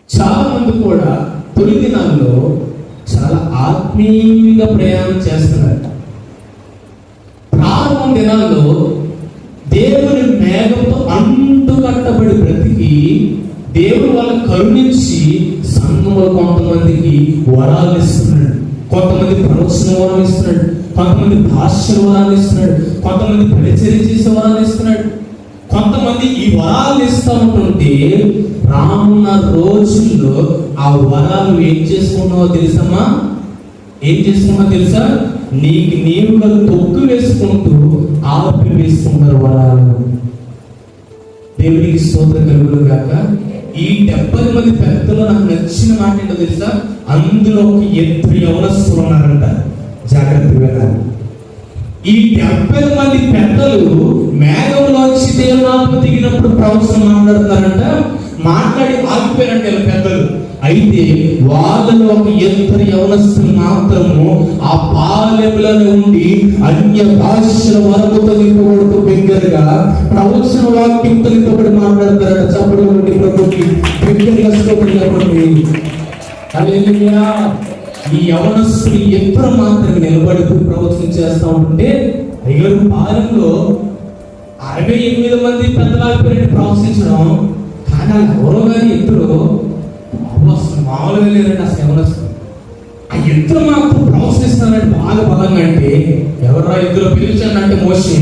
చాలా మంది కూడా తొలి దినాల్లో చాలా ఆత్మీయంగా ప్రయాణం చేస్తున్నారు. ప్రారంభం దినాల్లో దేవుని మేఘంతో అంటుకట్టబడి బ్రతికి దేవుడు వాళ్ళని కరుణించి సంఘంలో కొంతమందికి వరాలు ఇస్తున్నాడు, కొంతమంది ప్రవచన వరాలు ఇస్తున్నాడు, కొంతమంది భాషల వరాలు ఇస్తున్నాడు, కొంతమంది పరిచర్య చేసే వరాలు ఇస్తున్నాడు. కొంతమంది ఈ వరాలు ఇస్తూ ఉంటుంటే రానున్న రోజుల్లో ఆ వరాలు ఏం చేసుకున్నావో తెలుసమ్మా? ఏం చేసుకున్నావో తెలుసా? నీకు నీవుగా తొక్కు వేసుకుంటూ ఆపి వేసుకుంటారు వరాలు. దేవునికి స్తోత్రం కలుగును గాక. ఈ 70 మంది పెద్దలు నాకు నచ్చిన మాట ఏంటో తెలుసా? అందులో ఒక 2 యవనస్తులు ఉన్నారంట. జాగ్రత్త వినాలి. ఈ 70 మంది పెద్దలు మేఘంలోంచి దేవుని ఆత్మ దిగినప్పుడు ప్రవచనం మాట్లాడుతున్నారంట. మాట్లాడి ఆగిపోయారంట వీళ్ళ పెద్దలు. అయితే వాళ్ళలో ఒక 2 యవనస్తులు మాత్రము ఆ పాలెములలో ఉండి అన్య భాషల వరముతో నింపబడుతూ బిగ్గరగా ప్రవచన వాక్యంతో నింపబడి మాట్లాడతారట. చప్పుడు నుండి ప్రభుకి బిగ్గరగా స్తోత్రం చెప్పండి. హల్లెలూయా. ఈ యవనస్తులు ఎప్పుడు మాత్రం నిలబడి ప్రవచనం చేస్తూ ఉంటుంటే అయ్యారు పాలెంలో 68 మంది పెద్దలాగిపోయినట్టు ప్రవచించడం. కానీ వాళ్ళు ఎవరో కానీ ఇద్దరు అసలు మామూలుగా లేరండి. అసలు యవనస్తులు ఆ ఇద్దరు మాత్రం ప్రవచనిస్తున్నారంటే బాగా బలంగా. అంటే ఎవరా ఇద్దరు పిలిచానంటే మోషే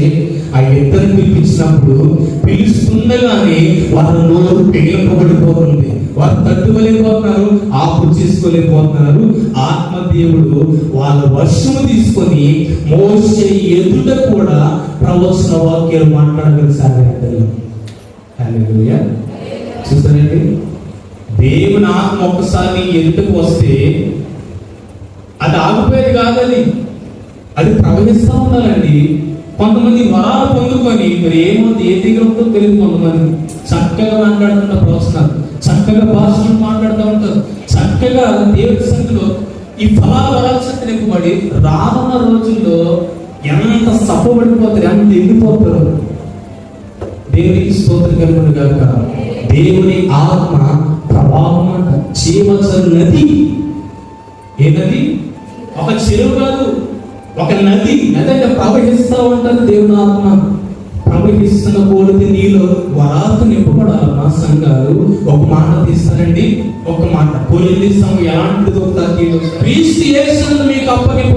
ఆ ఇద్దరిని పిలిపించినప్పుడు పిలుస్తుండగానే వారి నోరు పెగిలింపబడిపోతుంది. వారు తట్టుకోలేకపోతున్నారు, ఆపు చేసుకోలేకపోతున్నారు. ఆత్మదేవుడు వాళ్ళ వర్షము తీసుకొని మోషే ఎదుట కూడా ప్రవచన వాక్యాలు మాట్లాడగలిసారు. హల్లెలూయా. చూసారండి, దేవుని ఆత్మ ఒక్కసారి ఎదుటకు వస్తే అది ఆగిపోయేది కాదు, అది ప్రవహిస్తూ ఉండాలండి. కొంతమంది వరాలు పొందుకొని మరి ఏమవుతుంది, ఏ దగ్గర ఉంటుందో తెలియదు. కొంతమంది చక్కగా మాట్లాడుతుంటారు, ప్రవచనాలు చక్కగా భాషలు మాట్లాడుతూ ఉంటారు, చక్కగా దేవుడి సంఖ్యలో ఈ ఫలాల వరాల సంఖ్య నింపబడి రానున్న రోజుల్లో ఎంత సఫపడిపోతారు, ఎంత ఎండిపోతారు. దేవునికి స్తోత్రం కలుగును గాక. దేవుని ఆత్మ ప్రవాహం అంట. జీవజల నది. ఏ నది? ఒక చెరువు కాదు, ఒక నది. నది అంటే ప్రవహిస్తూ ఉంటుంది. దేవుని ఆత్మ ప్రవహిస్తున్న కోరితే నీలో వరాలతో నింపబడాలి. మా సంఘాలు ఒక మాట తీస్తారండి, ఒక మాట. కొరింథీ సంఘం ఎలాంటిదో క్రీస్తు యేసునందు మీకు అప్పగింపు